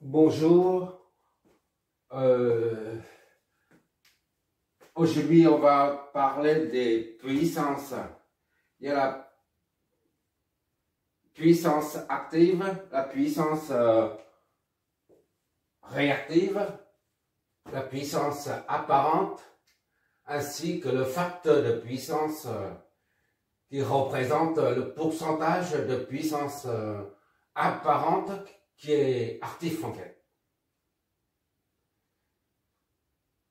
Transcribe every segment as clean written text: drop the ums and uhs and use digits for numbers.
Bonjour. Aujourd'hui, on va parler des puissances. Il y a la puissance active, la puissance réactive, la puissance apparente, ainsi que le facteur de puissance qui représente le pourcentage de puissance apparente qui est actif en fait.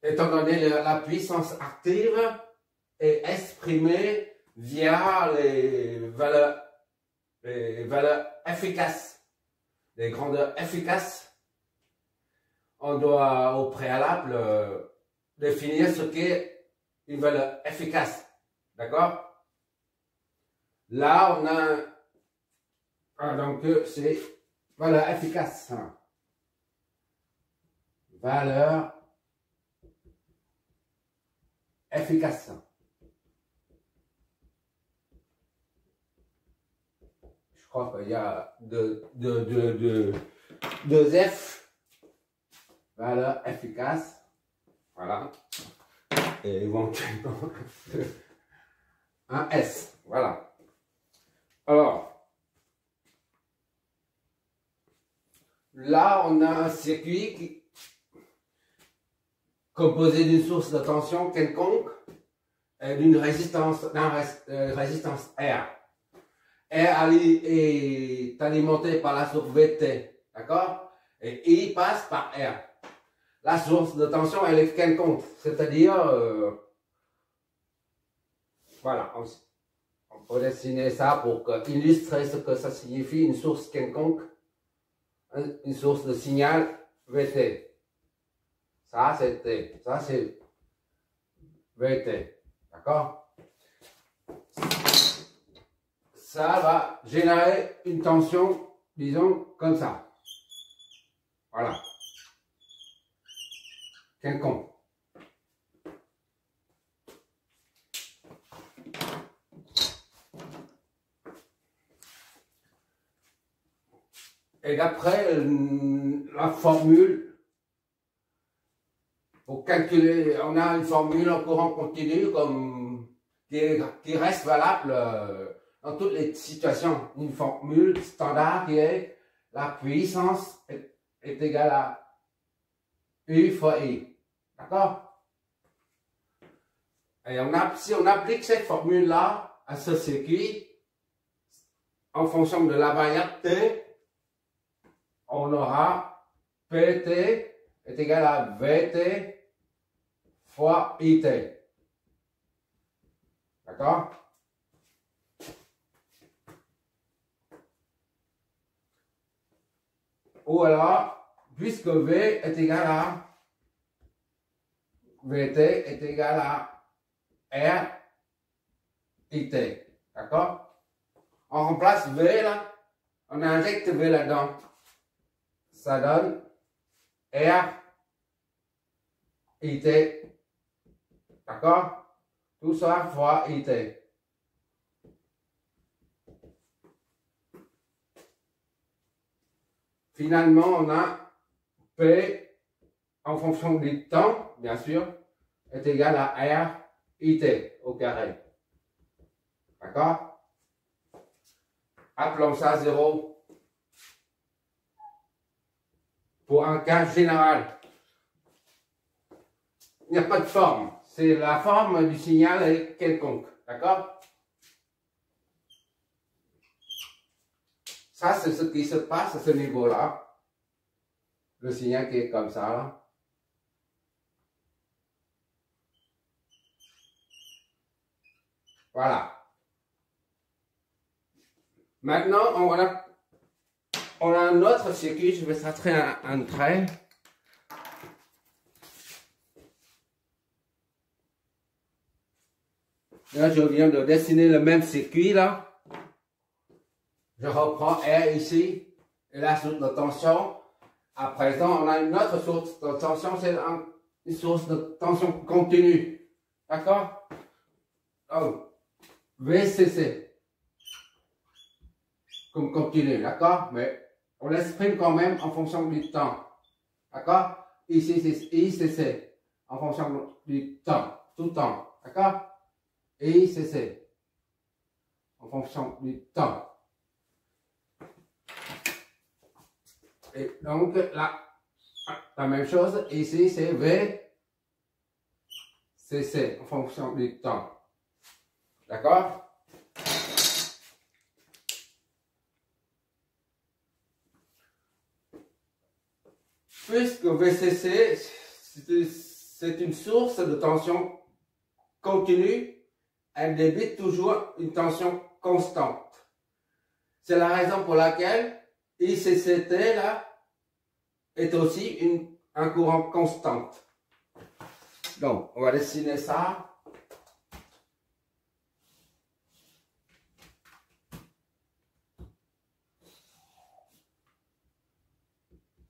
Étant donné la puissance active est exprimée via les valeurs efficaces, les grandeurs efficaces, on doit au préalable définir ce qu'est une valeur efficace. D'accord? Là, on a donc c'est valeur efficace. Valeur efficace. Je crois qu'il y a deux F. Valeur efficace. Voilà. Et éventuellement un S. Voilà. Alors, là, on a un circuit qui composé d'une source de tension quelconque et d'une résistance, résistance R. R est alimenté par la source VT, d'accord? Et I passe par R. La source de tension, elle est quelconque, c'est-à-dire, voilà, on peut dessiner ça pour illustrer ce que ça signifie une source quelconque, une source de signal VT. Ça, c'est T. Ça, c'est VT. D'accord? Ça va générer une tension, disons, comme ça. Voilà. Quelconque. Et d'après la formule, pour calculer, on a une formule en courant continu qui reste valable dans toutes les situations. Une formule standard qui est la puissance est égale à U fois I. D'accord? Et si on applique cette formule-là à ce circuit, en fonction de la variable T, on aura PT est égal à VT fois IT. D'accord? Ou alors, puisque V est égal à VT est égal à R IT. D'accord? On remplace V là, on injecte V là-dedans. Ça donne R IT. D'accord? Tout ça fois IT. Finalement, on a P en fonction du temps, bien sûr, est égal à R IT au carré. D'accord? Appelons ça 0 pour un cas général. Il n'y a pas de forme. C'est la forme du signal est quelconque. D'accord? Ça, c'est ce qui se passe à ce niveau-là. Le signal qui est comme ça. Là. Voilà. Maintenant, on a un autre circuit. Je vais tracer un trait. Là, je viens de dessiner le même circuit, là. Je reprends R ici, et la source de tension. À présent, on a une autre source de tension, c'est une source de tension continue. D'accord? Donc, VCC. Comme continue, d'accord? Mais On l'exprime quand même en fonction du temps. D'accord? Ici, c'est ICC. En fonction du temps. Tout le temps. D'accord? ICC. En fonction du temps. Et donc, là, la même chose. Ici, c'est VCC. En fonction du temps. D'accord? Puisque VCC, c'est une source de tension continue, elle débite toujours une tension constante. C'est la raison pour laquelle ICCT là, est aussi un courant constant. Donc, on va dessiner ça.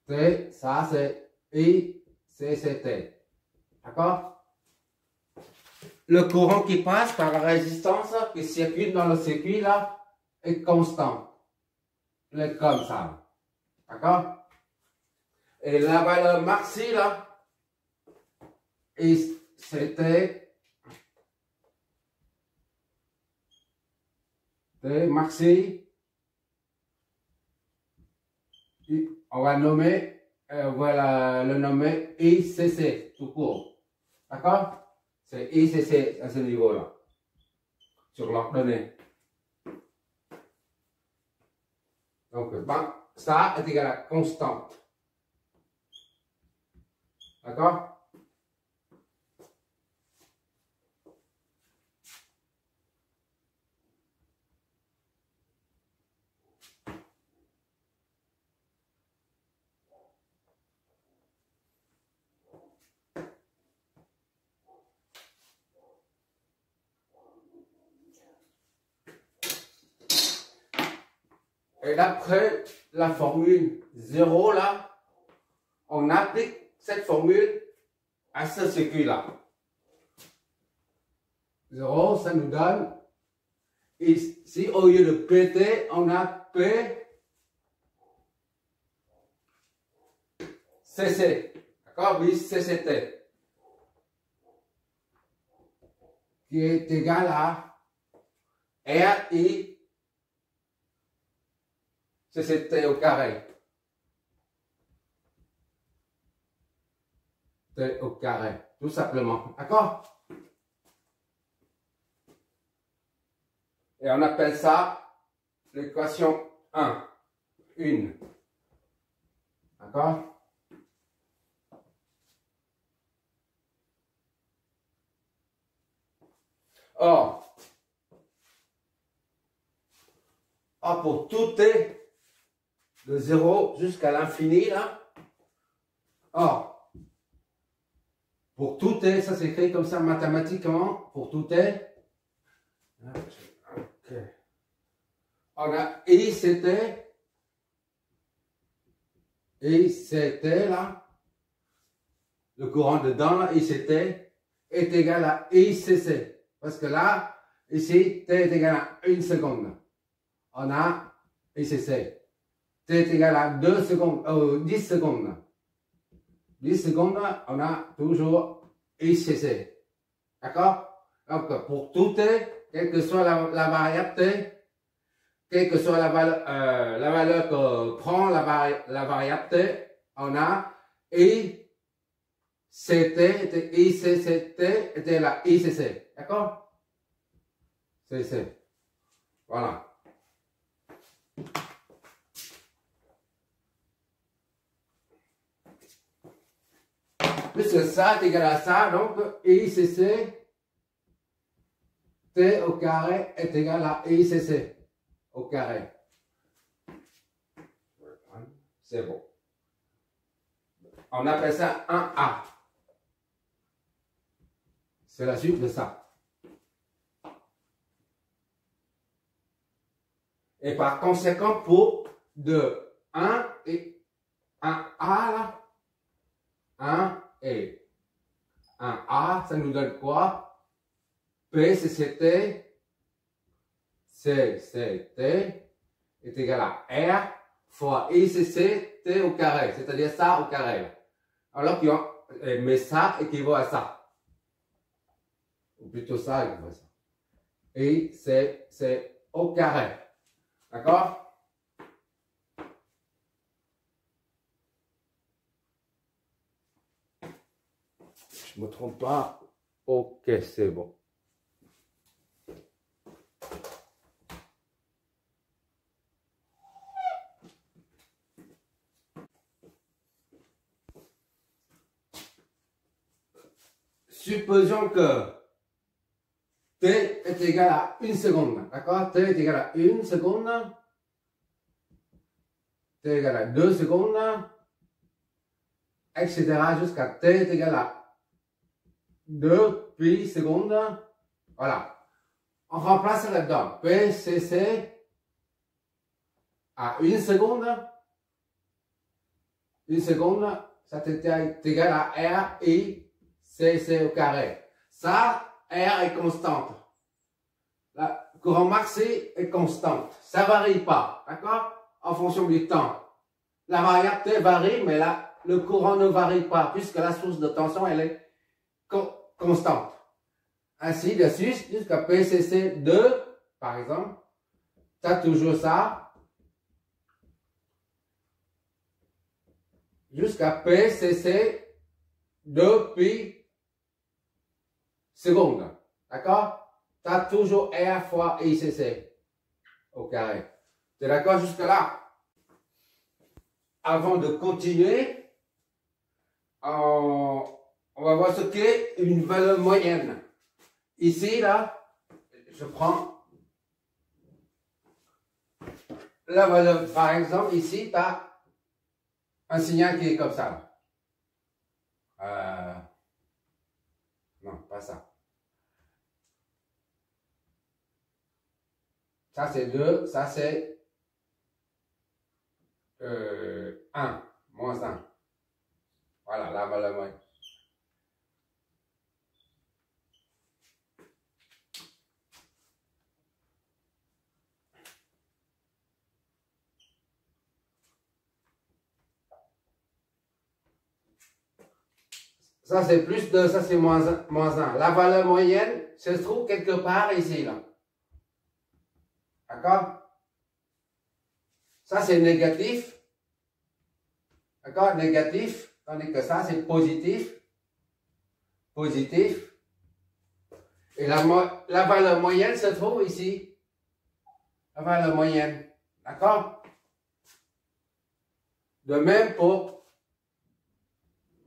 T, ça c'est ICCT. D'accord? Le courant qui passe par la résistance qui circule dans le circuit là est constant. Il est comme ça. D'accord? Et la valeur maxi là, c'était T maxi. On va nommer, voilà, le nommer ICC tout court. D'accord? C'est ICC à ce niveau-là, sur l'ordonnée. Donc, ben, ça est égal à constante. D'accord? Et d'après la formule 0 là, on applique cette formule à ce circuit-là. 0, ça nous donne, ici au lieu de PT, on a P, CC. D'accord? Oui, CCT. Qui est égal à RI CCT au carré. T au carré. Tout simplement. D'accord? Et on appelle ça l'équation 1. Une. D'accord? Or, pour tout t de 0 jusqu'à l'infini, là, or, pour tout t, ça s'écrit comme ça mathématiquement, pour tout t, okay. On a ICT, là, le courant dedans, là, ICT, est égal à ICC. Parce que là, ici, t est égal à 1 seconde. On a ICC. T est égal à 2 secondes, 10 secondes. 10 secondes, on a toujours ICC. D'accord? Donc, pour tout t, quelle que soit la variable t, quelle que soit la valeur que prend la variable t, on a ICCT était la ICC. D'accord? C'est. Voilà. Puisque ça est égal à ça, donc ICC T au carré est égal à ICC au carré. C'est bon. On appelle ça 1A. C'est la suite de ça. Et par conséquent, pour de 1 et 1A, là, 1 et 1A, ça nous donne quoi? P, CCT est égal à R fois ICC T au carré, c'est-à-dire ça au carré. Alors mais ça équivaut à ça. Ou plutôt ça équivaut à ça. Et c'est au carré. D'accord? Je ne me trompe pas. Ok, c'est bon. Supposons que T est égal à 1 seconde. D'accord? T est égal à 1 seconde. T est égal à 2 secondes. Etc. jusqu'à T est égal à 2 pi secondes. Voilà. On remplace là-dedans. PCC à 1 seconde. 1 seconde, ça est égal à R I CC au carré. Ça, R est constante. Le courant maxi est constante. Ça ne varie pas, d'accord? En fonction du temps. La variable T varie, mais là, le courant ne varie pas, puisque la source de tension, elle est constante. Ainsi de suite, jusqu'à PCC 2, par exemple, tu as toujours ça. Jusqu'à PCC 2 pi seconde. D'accord? Tu as toujours R fois ICC au carré. Tu es d'accord jusque là? Avant de continuer, on va voir ce qu'est une valeur moyenne. Ici, là, je prends la valeur, par exemple, ici, tu as un signal qui est comme ça. Non, pas ça. Ça, c'est 2, ça, c'est 1, moins 1. Voilà, la valeur moyenne. Ça, c'est plus 2, ça, c'est moins 1. La valeur moyenne se trouve quelque part ici, là. D'accord? Ça, c'est négatif. D'accord? Négatif. Tandis que ça, c'est positif. Positif. Et la valeur moyenne se trouve ici. La valeur moyenne. D'accord? De même pour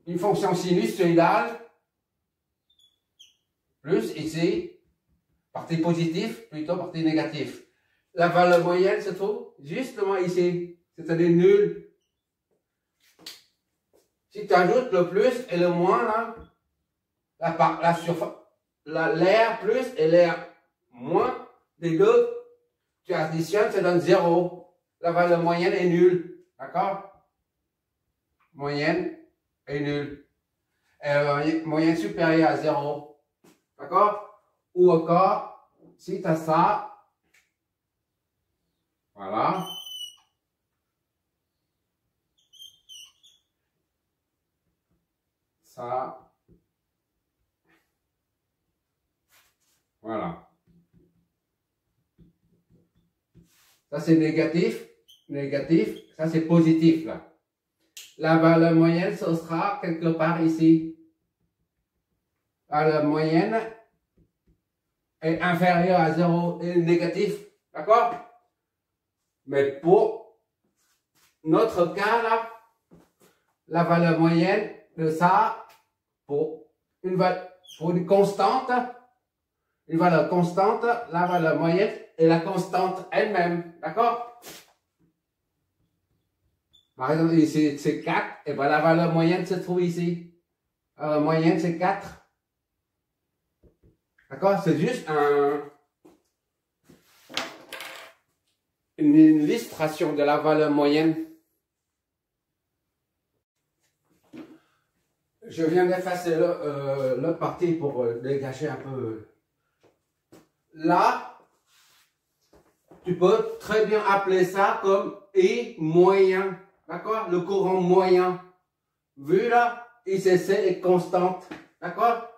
une fonction sinusoïdale. Plus ici. Partie positive, plutôt partie négative. La valeur moyenne se trouve justement ici. C'est-à-dire nul. Si tu ajoutes le plus et le moins, là, l'air plus et l'air moins, les deux, tu additionnes, ça donne 0. La valeur moyenne est nulle. D'accord? Moyenne est nulle. Moyenne supérieure à 0. D'accord? Ou encore, si tu as ça, voilà. Ça. Voilà. Ça, c'est négatif. Négatif. Ça, c'est positif, là. La valeur moyenne, ce sera quelque part ici. La valeur moyenne est inférieure à 0 et négatif. D'accord? Mais pour notre cas, là, la valeur moyenne de ça, pour une constante, une valeur constante, la valeur moyenne est la constante elle-même. D'accord? Par exemple, ici, c'est 4, et bien la valeur moyenne se trouve ici. La valeur moyenne, c'est 4. D'accord? C'est juste une illustration de la valeur moyenne. Je viens d'effacer l'autre partie pour dégager un peu. Là, tu peux très bien appeler ça comme I moyen. D'accord? Le courant moyen. Vu là, ICC est constante. D'accord?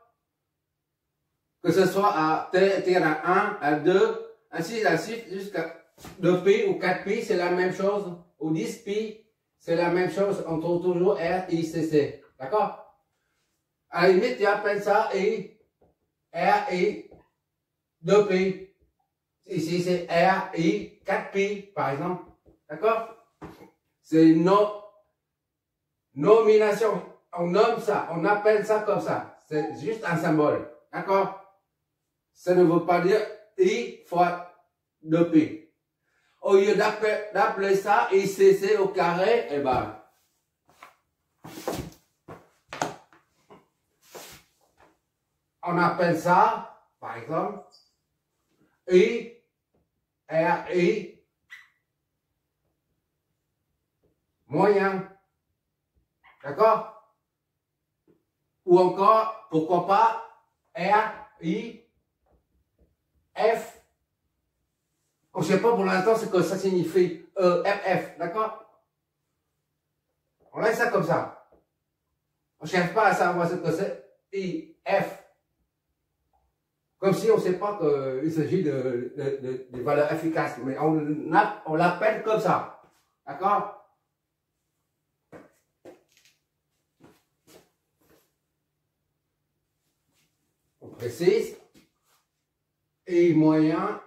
Que ce soit à T égale à 1, à 2, ainsi de suite, jusqu'à 2pi ou 4pi, c'est la même chose. Ou 10pi, c'est la même chose. On trouve toujours R, I, C, C. D'accord? À la limite, tu appelles ça I, R, I, 2pi. Ici, c'est R, I, 4pi, par exemple. D'accord? C'est une nomination. On nomme ça, on appelle ça comme ça. C'est juste un symbole. D'accord? Ça ne veut pas dire I fois 2pi. Au lieu d'appeler ça ICC au carré, eh ben, on appelle ça, par exemple, I, R, I, moyen. D'accord? Ou encore, pourquoi pas, R, I, F. On ne sait pas pour l'instant ce que ça signifie. FF, d'accord? On laisse ça comme ça. On ne cherche pas à savoir ce que c'est. I, F. Comme si on ne sait pas qu'il s'agit de valeurs efficaces. Mais on l'appelle comme ça. D'accord? On précise. I moyen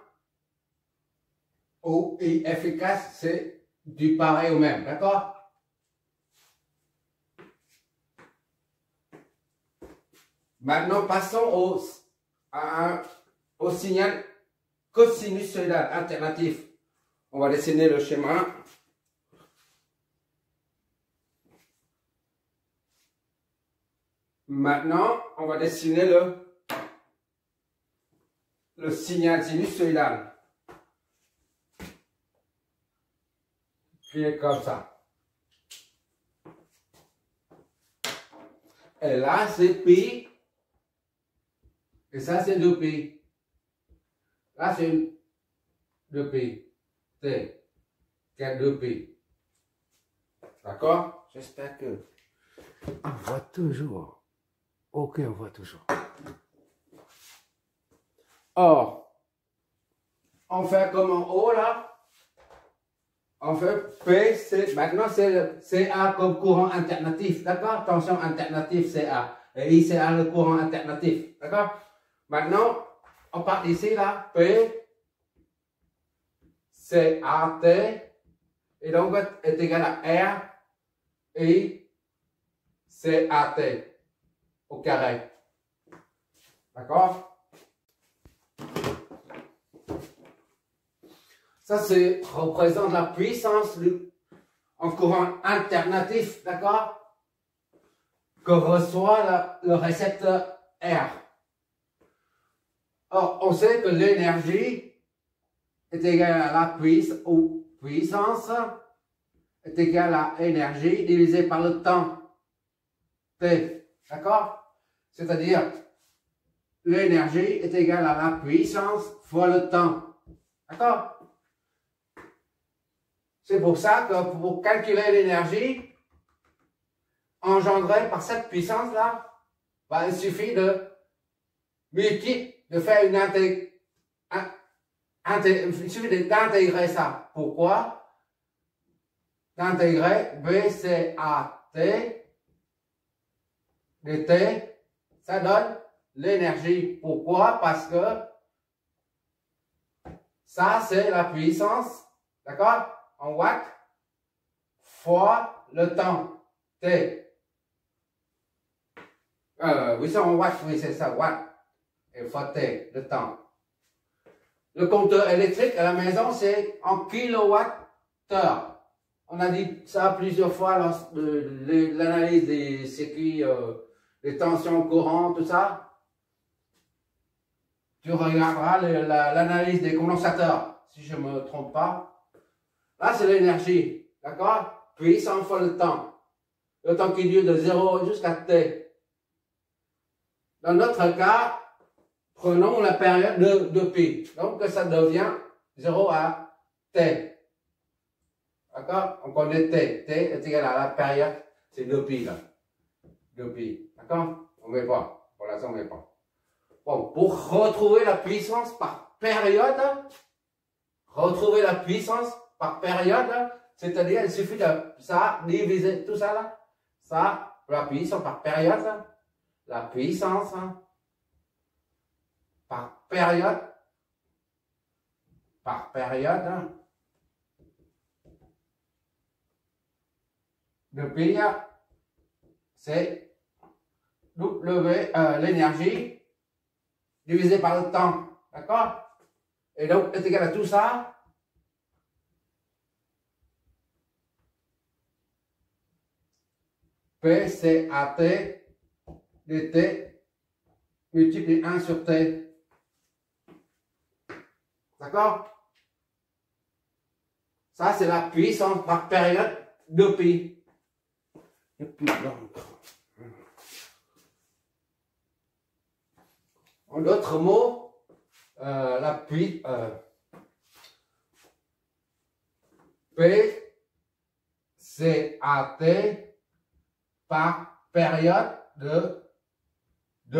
ou I efficace, c'est du pareil au même. D'accord? Maintenant, passons au signal cosinusoïdal alternatif. On va dessiner le schéma. Maintenant, on va dessiner le signal sinusoïdal. Qui est comme ça. Et là, c'est pi. Et ça, c'est 2pi. Là, c'est 2pi. T. Qui a 2pi. D'accord? J'espère que on voit toujours. Ok, on voit toujours. Or, on fait comme en haut là. On fait P, C. Maintenant, c'est CA comme courant alternatif. D'accord? Tension alternative CA. Et ICA le courant alternatif. D'accord? Maintenant, on part ici là. P, CA, T. Et donc, est égal à R, I, CA, T. Au carré. D'accord? Ça, représente la puissance en courant alternatif, d'accord? Que reçoit le récepteur R. Or, on sait que l'énergie est égale à la puissance est égale à énergie divisée par le temps. T, d'accord? C'est-à-dire, l'énergie est égale à la puissance fois le temps. D'accord? C'est pour ça que pour calculer l'énergie engendrée par cette puissance-là, ben, il suffit de faire il suffit d'intégrer ça. Pourquoi? D'intégrer BCAT dt, ça donne l'énergie. Pourquoi? Parce que ça, c'est la puissance, d'accord? En watts fois le temps T. Oui, c'est en watts, oui, c'est ça, watts. Et fois T, le temps. Le compteur électrique à la maison, c'est en kilowattheure. On a dit ça plusieurs fois lors de l'analyse des circuits, les tensions courantes, tout ça. Tu regarderas l'analyse des condensateurs, si je ne me trompe pas. Là, c'est l'énergie, d'accord? Puissance fois le temps. Le temps qui dure de 0 jusqu'à T. Dans notre cas, prenons la période de pi. Donc, ça devient 0 à T. D'accord? On connaît T. T est égal à la période. C'est 2pi là. 2pi. D'accord? On ne met pas. Pour l'instant, on ne met pas. Bon, pour retrouver la puissance par période, c'est-à-dire, il suffit de ça, diviser tout ça là. Ça, la puissance par période, la puissance par période, depuis, c'est W, l'énergie, divisé par le temps. D'accord? Et donc, est égal à tout ça. P, c'est AT dt multiplié 1 sur T. D'accord? Ça, c'est la puissance par période de pi. En d'autres mots, la puissance P, c'est AT par période de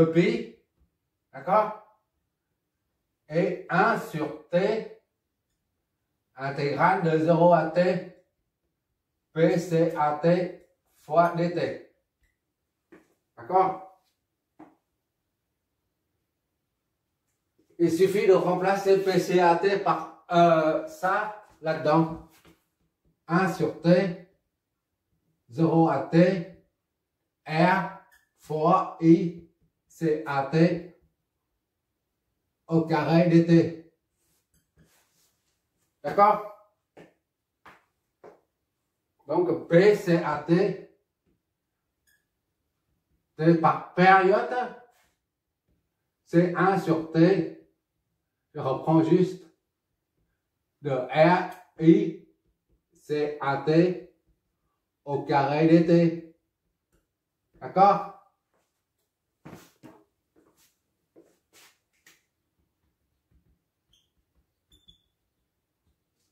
pi, d'accord? Et 1 sur T, intégrale de 0 à T, P c'est AT fois dt. D'accord? Il suffit de remplacer PCAT par ça là-dedans. 1 sur T, 0 à T, R fois I, c'est AT au carré dt. D'accord? Donc, P, c'est AT. T par période, c'est 1 sur T. Je reprends juste de R, I, c'est AT au carré dt. D'accord?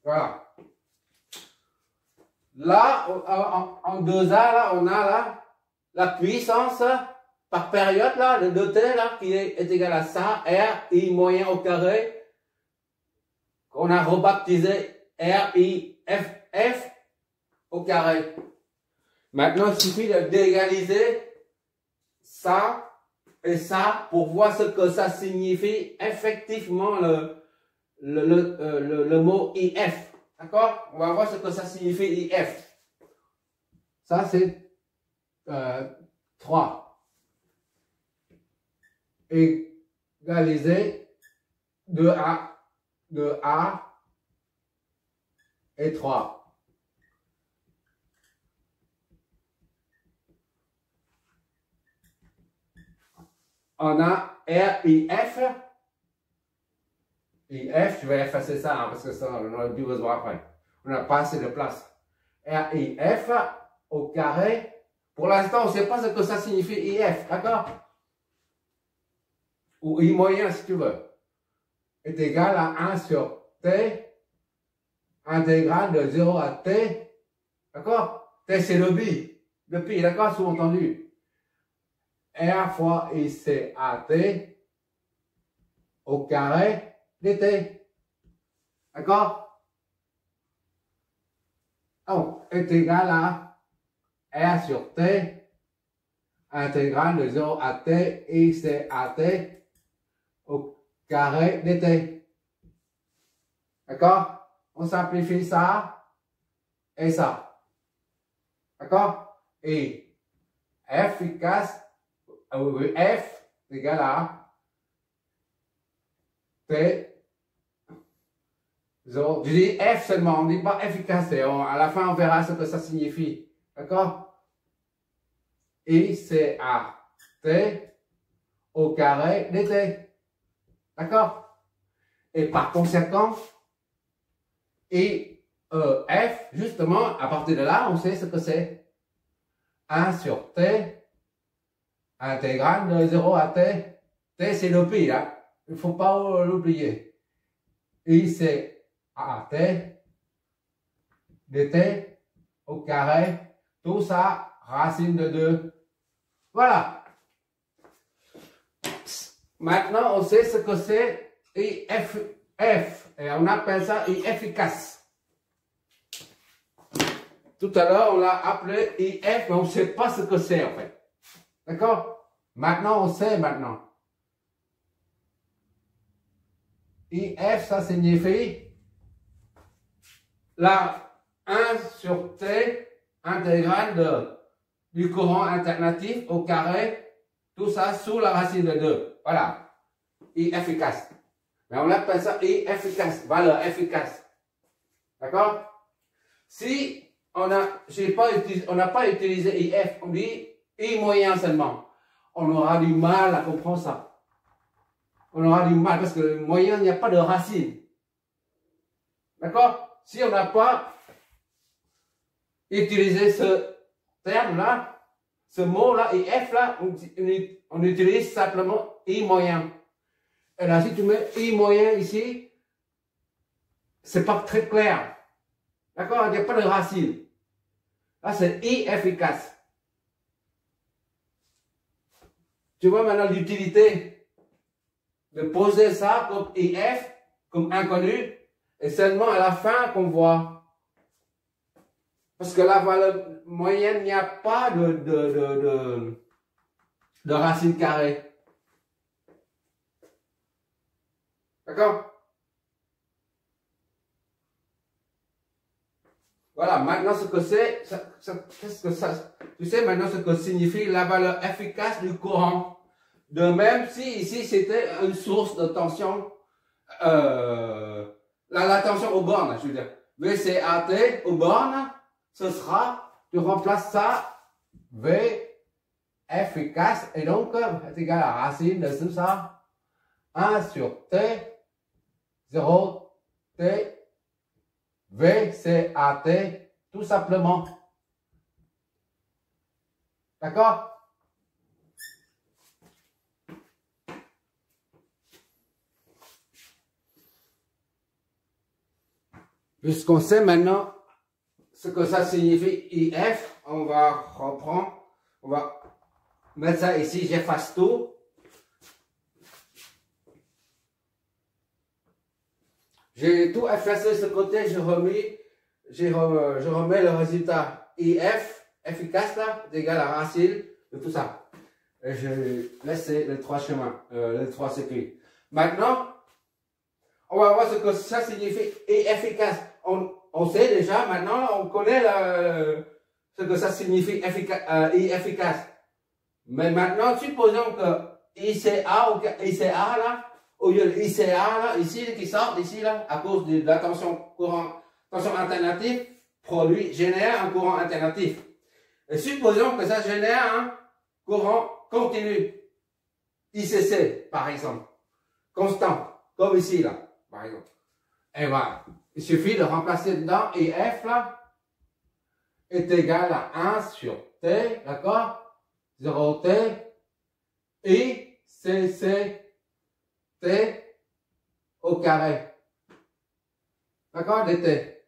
Voilà. Là, en 2A, là, on a là, la puissance par période, là, le 2T, là, qui est égal à ça, R, I moyen au carré, qu'on a rebaptisé R, I, F, F au carré. Maintenant, il suffit d'égaliser ça et ça pour voir ce que ça signifie effectivement le mot IF. D'accord? On va voir ce que ça signifie IF. Ça, c'est 3. Égaliser 2A et 3. On a RIF. IF, je vais effacer ça hein, parce que ça, on n'aura plus besoin après. On n'a pas assez de place. RIF au carré. Pour l'instant, on ne sait pas ce que ça signifie IF, d'accord? Ou I moyen, si tu veux, est égal à 1 sur T, intégrale de 0 à T, d'accord? T, c'est le pi, d'accord? Sous-entendu. R fois ICAT au carré dt. D'accord? Donc, est égal à R sur T, intégrale de 0 à T, ICAT au carré dt. D'accord? On simplifie ça et ça. D'accord? Et F efficace, F est égal à T. Je dis F seulement, on ne dit pas efficace. À la fin, on verra ce que ça signifie. D'accord? ICAT au carré dt. D'accord? Et par conséquent, F, justement, à partir de là, on sait ce que c'est. 1 sur T, intégrale de 0 à T. T, c'est le pi, là. Il ne faut pas l'oublier. ICAT dt au carré, tout ça, racine de 2. Voilà. Maintenant, on sait ce que c'est IF, et on appelle ça I efficace. Tout à l'heure, on l'a appelé IF, mais on ne sait pas ce que c'est en fait. D'accord? Maintenant, on sait maintenant. IF, ça signifie la 1 sur T intégrale du courant alternatif au carré, tout ça sous la racine de 2. Voilà. I efficace. Mais on appelle ça I efficace, valeur efficace. D'accord? Si on n'a pas utilisé IF, on dit I moyen seulement. On aura du mal à comprendre ça. On aura du mal parce que le moyen, il n'y a pas de racine. D'accord? Si on n'a pas utilisé ce terme-là, ce mot-là, IF là, on utilise simplement I moyen. Et là, si tu mets I moyen ici, c'est pas très clair. D'accord? Il n'y a pas de racine. Là, c'est I efficace. Tu vois maintenant l'utilité de poser ça comme IF, comme inconnu, et seulement à la fin qu'on voit. Parce que la valeur moyenne, il n'y a pas de racine carrée. D'accord? Voilà, maintenant ce que c'est, qu'est-ce que ça, tu sais maintenant ce que signifie la valeur efficace du courant. De même, si ici c'était une source de tension, la tension aux bornes, je veux dire, VCAT aux bornes, ce sera, tu remplaces ça, V efficace, et donc est égal à la racine de tout ça, 1 sur T, 0 T, VCAT, tout simplement. D'accord? Puisqu'on sait maintenant ce que ça signifie IF, on va reprendre, on va mettre ça ici, j'efface tout. J'ai tout effacé ce côté, je remets le résultat IF, efficace là, égal à la racine de tout ça. Et je laisse les trois chemins, les trois circuits. Maintenant, on va voir ce que ça signifie efficace. On sait déjà, maintenant, on connaît ce que ça signifie efficace. Mais maintenant, supposons que ICA ou ICA là, au lieu de ICA là, ici, qui sort d'ici là, à cause de la tension alternative, génère un courant alternatif. Et supposons que ça génère un courant continu, ICC, par exemple, constant, comme ici là, par exemple. Et voilà. Il suffit de remplacer dedans et F là est égal à 1 sur T, d'accord? 0 T, I, C, C, T au carré. D'accord? dt.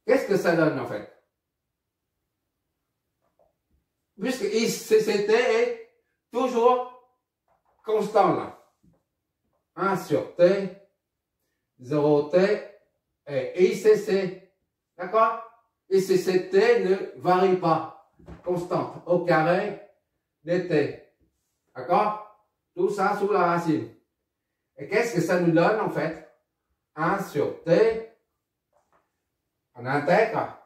Qu'est-ce que ça donne en fait? Puisque I, C, C, T est toujours constant là. 1 sur T, 0T et ICC. D'accord? ICCT ne varie pas. Constante au carré dt. D'accord? Tout ça sous la racine. Et qu'est-ce que ça nous donne en fait? 1 sur T. On intègre.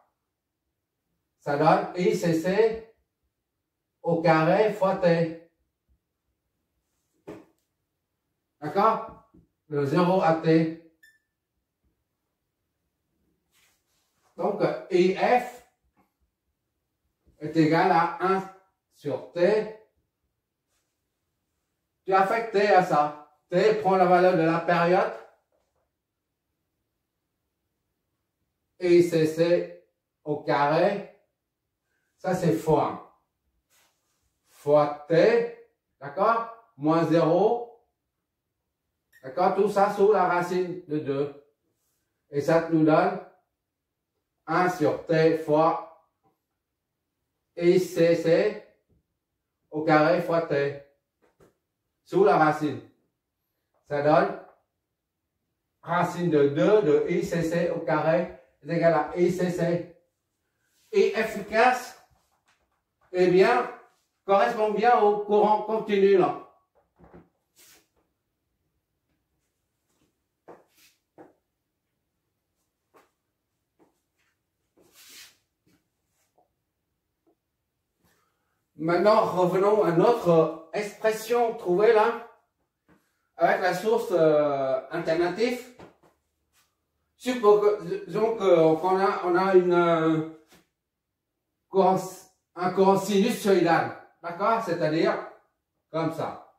Ça donne ICC au carré fois T. D'accord? De 0 à T. Donc, IF est égal à 1 sur T. Tu affectes T à ça. T prend la valeur de la période. ICC au carré. Ça, c'est fois 1. Fois T. D'accord? Moins 0. D'accord? Tout ça sous la racine de 2. Et ça nous donne 1 sur t fois ICC au carré fois t sous la racine. Ça donne racine de 2 de ICC au carré est égal à ICC. Et efficace, eh bien, correspond bien au courant continu là. Maintenant, revenons à notre expression trouvée là, avec la source alternative. Supposons qu'on a un courant sinusoïdal, d'accord? C'est-à-dire comme ça.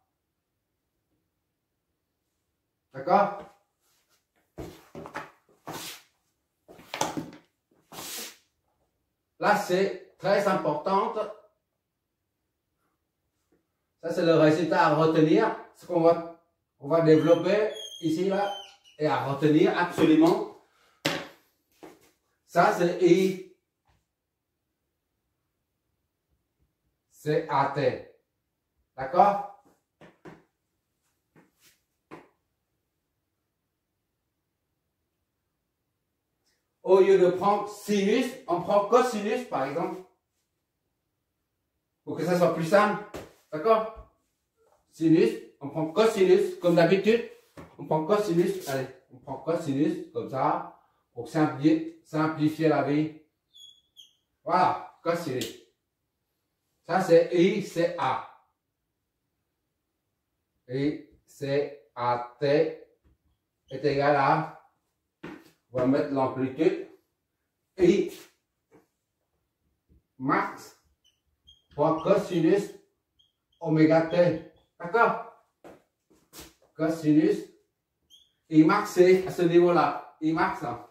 D'accord? Là, c'est très important. Ça, c'est le résultat à retenir. Ce qu'on va développer ici, là, et à retenir absolument. Ça, c'est I. C'est AT. D'accord? Au lieu de prendre sinus, on prend cosinus, par exemple. Pour que ça soit plus simple. D'accord? Sinus, on prend cosinus, comme d'habitude. On prend cosinus, allez, on prend cosinus, comme ça, pour simplifier la vie. Voilà, cosinus. Ça, c'est I, c'est A. I, c'est A, T est égal à, on va mettre l'amplitude, I max fois cosinus oméga T. D'accord? Cosinus, I max, c'est à ce niveau-là. I max, hein.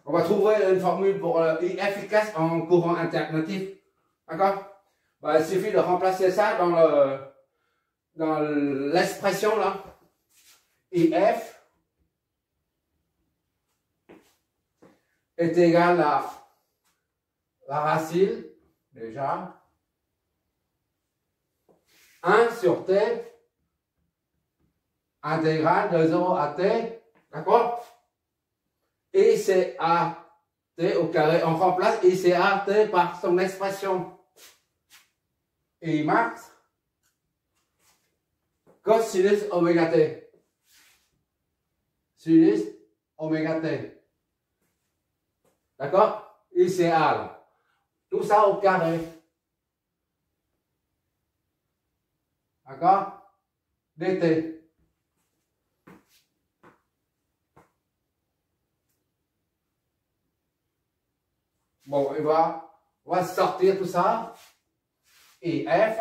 On va trouver une formule pour I efficace en courant alternatif. D'accord? Il suffit de remplacer ça dans l'expression là. IF est égal à la racine, déjà, 1 sur T, intégrale de 0 à T, d'accord? Et c'est A T au carré, on remplace et c'est A T par son expression. Et max, cosinus oméga T. Sinus oméga T. D'accord? Et c'est A là. Tout ça au carré. D'accord? dt. Bon, on va sortir tout ça. Et F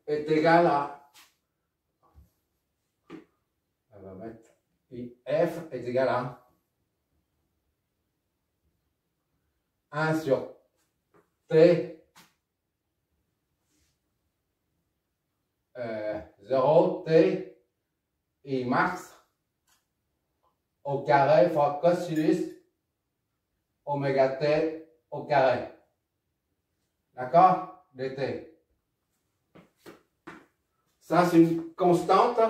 est égal à, on va mettre, et F est égal à 1 sur T 0 T et max au carré fois cosinus oméga T au carré. D'accord? dt. Ça, c'est une constante.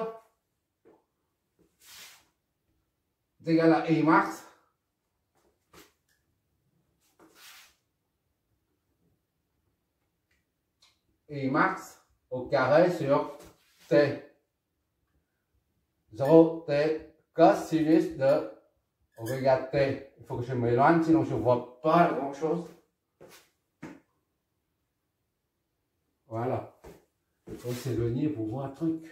C'est égal à I max. I max au carré sur T. 0 T cosinus de oméga T. Il faut que je m'éloigne, sinon je ne vois pas grand chose. Voilà. Il faut s'éloigner pour voir un truc.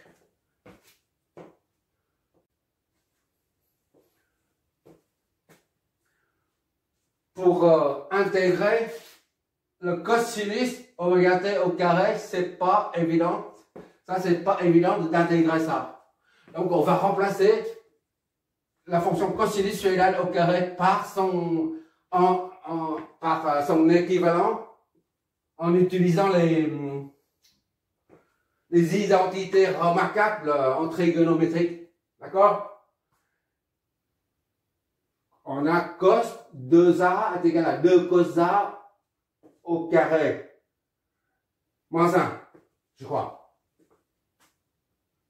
Pour intégrer le cosinus oméga T au carré, c'est pas évident. Ça, c'est pas évident d'intégrer ça. Donc, on va remplacer la fonction cosinus soïdale au carré par son équivalent en utilisant les identités remarquables en trigonométrie. D'accord? On a cos 2a est égal à 2 cos a au carré. Moins 1, je crois.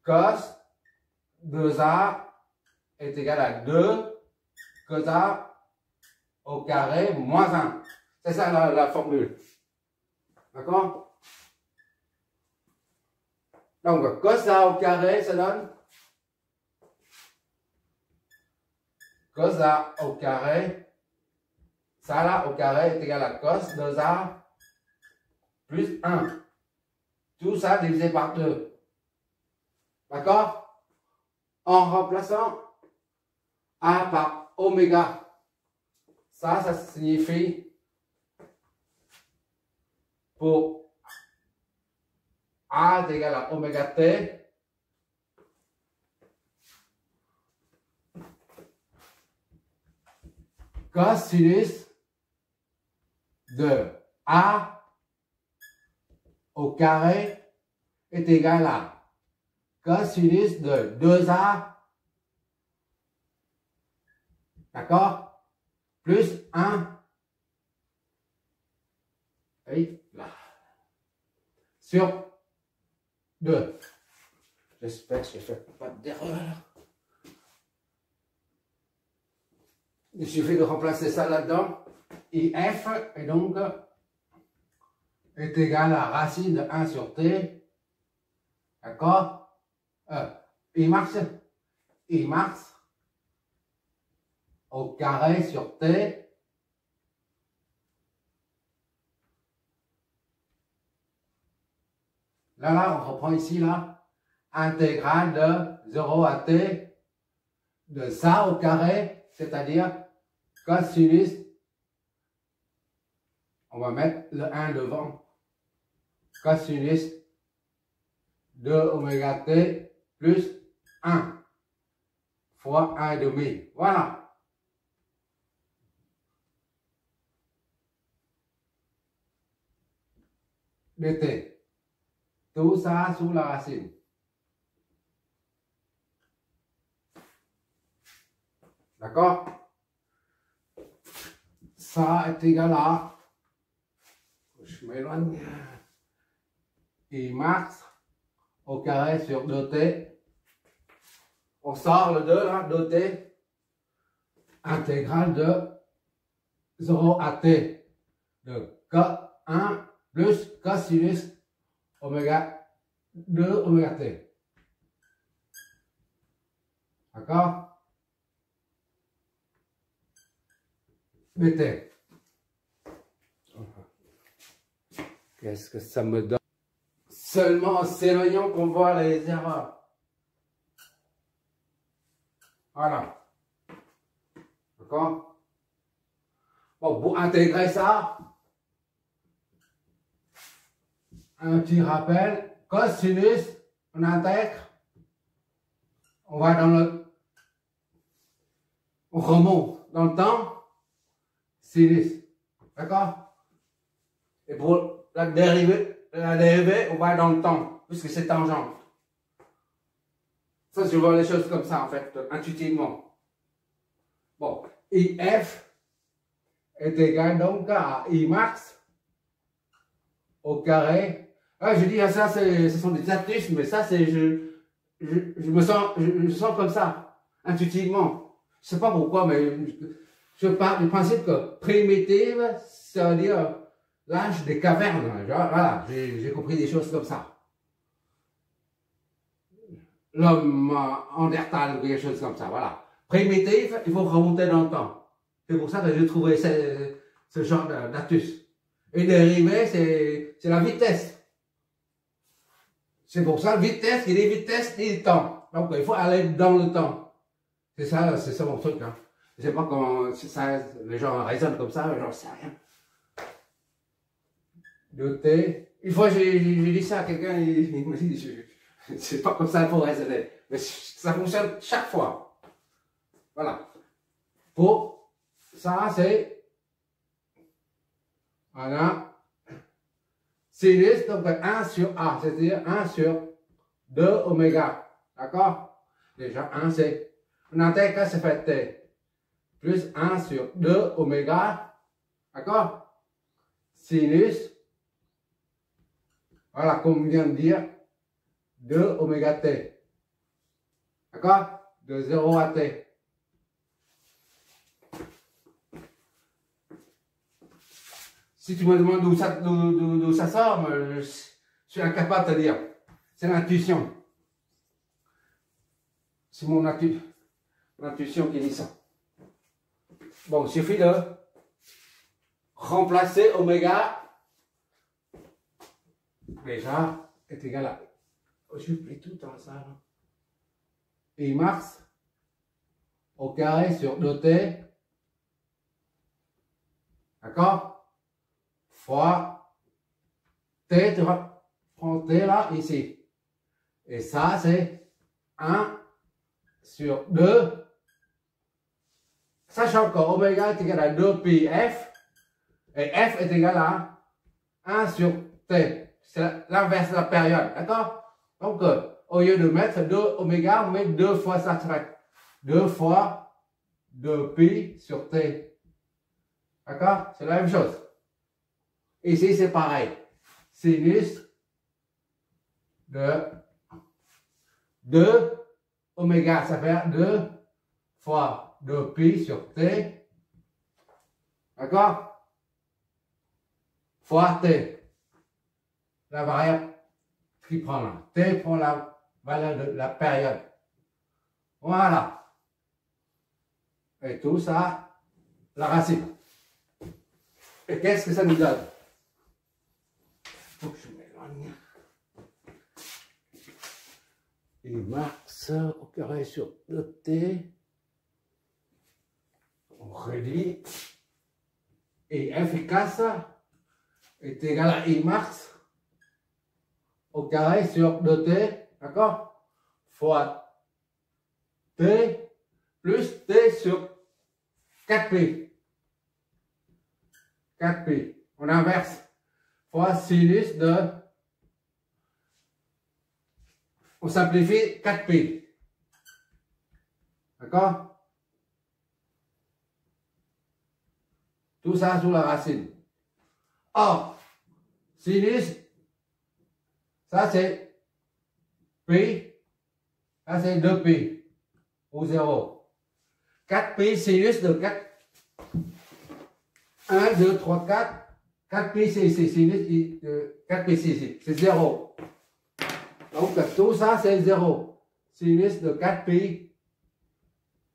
Cos 2a est égal à 2 cos a au carré moins 1. C'est ça la formule. D'accord? Donc, cos A au carré, ça donne cos A au carré, ça là au carré est égal à cos 2A plus 1. Tout ça divisé par 2. D'accord? En remplaçant A par oméga, ça signifie pour A est égal à oméga t, cosinus de A au carré est égal à cosinus de 2A, d'accord, plus 1, et là, sur 2. J'espère que je ne fais pas d'erreur. Il suffit de remplacer ça là-dedans. IF est donc est égal à racine de 1 sur t. D'accord? I max au carré sur t. Là, on reprend ici, là, intégrale de 0 à t de ça au carré, c'est-à-dire cosinus, on va mettre le 1 devant, cosinus de oméga t plus 1 fois 1,5. Voilà. dt. Tout ça sous la racine. D'accord? Ça est égal à, je m'éloigne, I max au carré sur 2t. On sort le 2 là, 2t, intégrale de 0 à t de k1 plus cosinus oméga 2 oméga t. D'accord? dt. Qu'est-ce que ça me donne? Seulement en s'éloignant qu'on voit les erreurs. Voilà. D'accord? Bon, pour intégrer ça, un petit rappel, cosinus, on intègre, on va dans le, on remonte dans le temps, sinus, d'accord? Et pour la dérivée, on va dans le temps, puisque c'est tangente. Ça, je vois les choses comme ça, en fait, intuitivement. Bon, IF est égal donc à I max au carré. Ah, je dis, ah, ça, ce sont des astuces, mais ça, c'est, je me sens comme ça, intuitivement. Je sais pas pourquoi, mais je pars du principe que primitive, ça veut dire l'âge des cavernes. Genre, voilà, j'ai compris des choses comme ça. L'homme Néandertal ou quelque chose comme ça, voilà. Primitif, il faut remonter dans le temps. C'est pour ça que j'ai trouvé ce genre d'astuce. Et dérivé, c'est la vitesse. C'est pour ça, vitesse, il est vitesse et temps. Donc, il faut aller dans le temps. C'est ça mon truc. Hein. Je sais pas comment ça, les gens raisonnent comme ça, j'en sais rien. Doté. Une fois, j'ai dit ça à quelqu'un, il m'a dit, c'est pas comme ça qu'il faut raisonner. Mais ça fonctionne chaque fois. Voilà. Pour ça, c'est, voilà, sinus, donc 1 sur A, c'est-à-dire 1 sur 2 oméga. D'accord? Déjà 1 c'est. Maintenant t, qu'est-ce que ça fait t? Plus 1 sur 2 oméga. D'accord? Sinus. Voilà, comme on vient de dire, 2 oméga t. D'accord? De 0 à t. Si tu me demandes d'où ça sort, je suis incapable de te dire. C'est l'intuition. C'est mon intuition qui dit ça. Bon, il suffit de remplacer oméga. Déjà, est égal à. Je fais tout dans ça. I max au carré sur 2t. D'accord? Fois t, tu prends t là, ici. Et ça, c'est 1 sur 2. Sachant que oméga est égal à 2 pi f. Et f est égal à 1 sur t. C'est l'inverse de la période. D'accord? Donc, au lieu de mettre 2 oméga, on met 2 fois ça. 2 fois 2 pi sur t. D'accord? C'est la même chose. Ici, c'est pareil. Sinus de 2 oméga, ça fait 2 fois 2 pi sur t. D'accord? Fois t. La variable qui prend là. T prend la valeur de la période. Voilà. Et tout ça, la racine. Et qu'est-ce que ça nous donne? Faut que je m'éloigne. Et max au carré sur 2t. On réduit. Et efficace est égal à I max au carré sur 2t. D'accord? Fois t plus t sur 4pi. 4pi. On inverse. Fois sinus de. On simplifie 4pi. D'accord? Tout ça sous la racine. Or, sinus, ça c'est pi, ça c'est 2pi, ou 0. 4pi sinus de 4. 1, 2, 3, 4. 4pi c'est ici, sinus de 4pi c'est ici, c'est 0. Donc tout ça c'est 0. Sinus de 4pi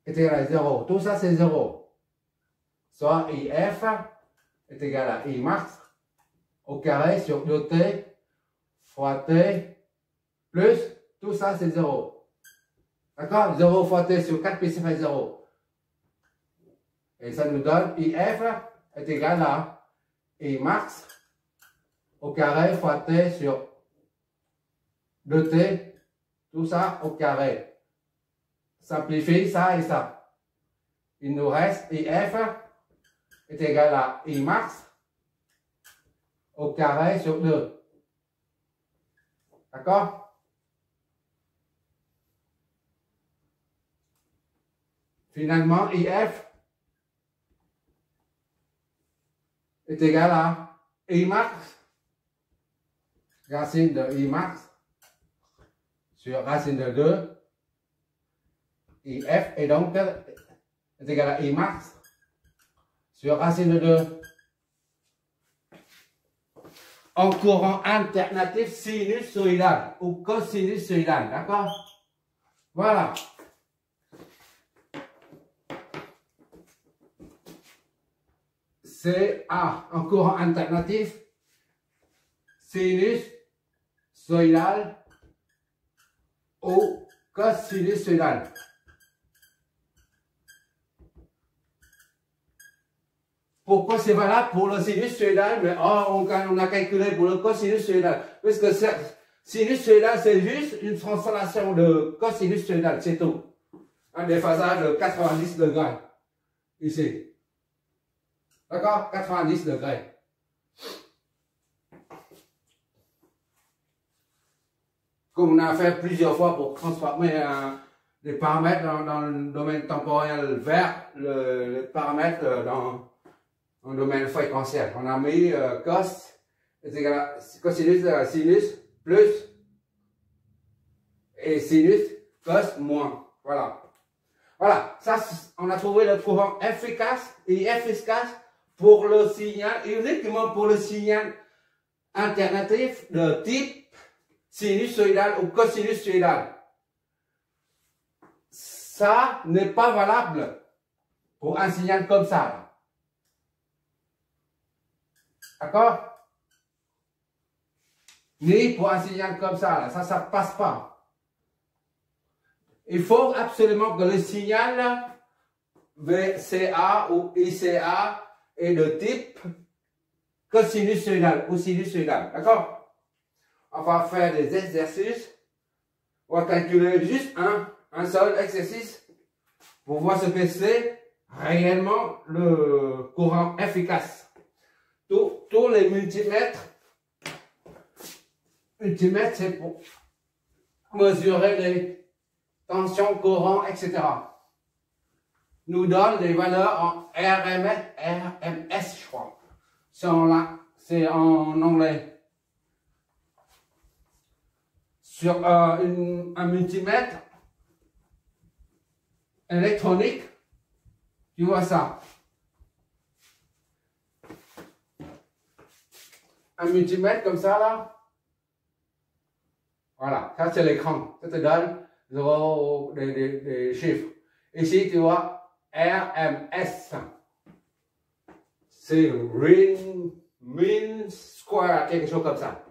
est égal à 0. Tout ça c'est 0. Soit IF est égal à I max au carré sur 2t fois t plus tout ça c'est 0. D'accord? 0 fois t sur 4pi ça fait 0. Et ça nous donne IF est égal à I max au carré fois t sur 2t, tout ça au carré. Simplifie ça et ça. Il nous reste IF est égal à I max au carré sur 2. D'accord? Finalement, IF est égal à I max, racine de I max sur racine de 2. IF est donc est égal à I max sur racine de 2. En courant alternatif sinusoïdal ou cosinusoïdal, d'accord? Voilà. C'est A, en courant alternatif sinusoïdal ou cosinusoïdal. Pourquoi c'est valable pour le sinusoïdal, mais on a calculé pour le cosinusoïdal? Parce que sinusoïdal, c'est juste une translation de cosinusoïdal, c'est tout. Un déphasage de 90 degrés. Ici. D'accord? 90 degrés. comme on a fait plusieurs fois pour transformer des paramètres dans le domaine temporel vers le paramètre dans le domaine fréquentiel. On a mis cos est égal à cosinus de sinus plus et sinus cos moins. Voilà. Voilà, ça, on a trouvé le courant efficace et efficace pour le signal, uniquement pour le signal alternatif de type sinusoïdal ou cosinusoïdal. Ça n'est pas valable pour un signal comme ça. D'accord? Ni pour un signal comme ça, ça passe pas. Il faut absolument que le signal VCA ou ICA est de type cosinusoïdal ou sinusoïdal. D'accord? On va faire des exercices. On va calculer juste un seul exercice pour voir ce que c'est réellement le courant efficace. Tous les multimètres, c'est pour mesurer les tension, courant, etc. Nous donne des valeurs en RMS, je crois. C'est en anglais. Sur un multimètre électronique, tu vois ça. Un multimètre comme ça, là. Voilà, ça c'est l'écran. Ça te donne des chiffres. Ici, tu vois, RMS. C'est mean square, quelque chose comme ça.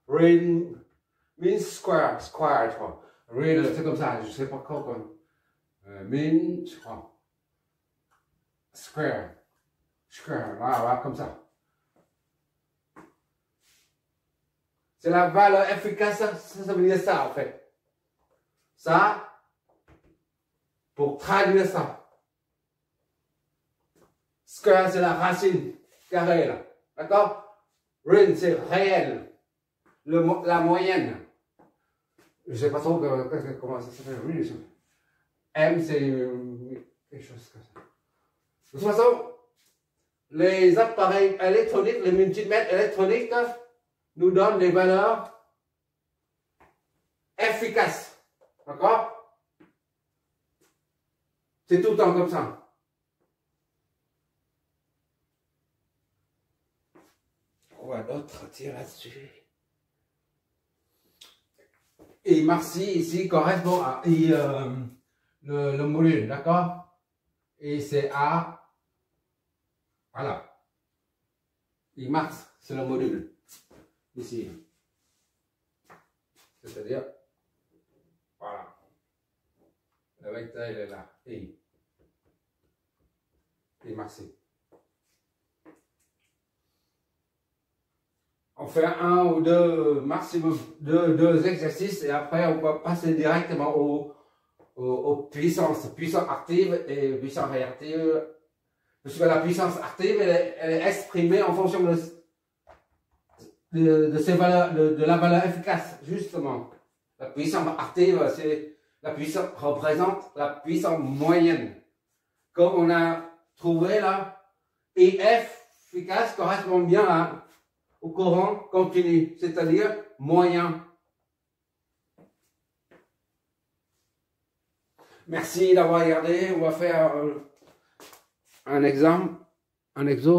Mean square, je crois. C'est comme ça, je sais pas quoi. Mean, je crois. Square, voilà, comme ça. C'est la valeur efficace, ça veut dire ça en fait. Ça, pour traduire ça. Square, c'est la racine carrée là. D'accord? Rin, c'est réel. La moyenne. Je ne sais pas trop comment ça s'appelle. M, c'est quelque chose comme ça. De toute façon, les appareils électroniques, les multimètres électroniques, nous donnent des valeurs efficaces. D'accord? C'est tout le temps comme ça. Quoi d'autre dire là-dessus? Et Marcy ici correspond à le module, d'accord? Et c'est A, voilà. Et Mars, c'est le module, ici. C'est-à-dire, voilà. Le vecteur, il est là. Et Marcy. On fait un ou deux maximum, deux exercices et après on va passer directement aux puissances actives et puissances réactives. Parce que la puissance active, elle est exprimée en fonction de ces valeurs, de la valeur efficace, justement. La puissance active, représente la puissance moyenne. Comme on a trouvé là, et efficace correspond bien au courant continu, c'est-à-dire moyen. Merci d'avoir regardé. On va faire un exemple, un exo.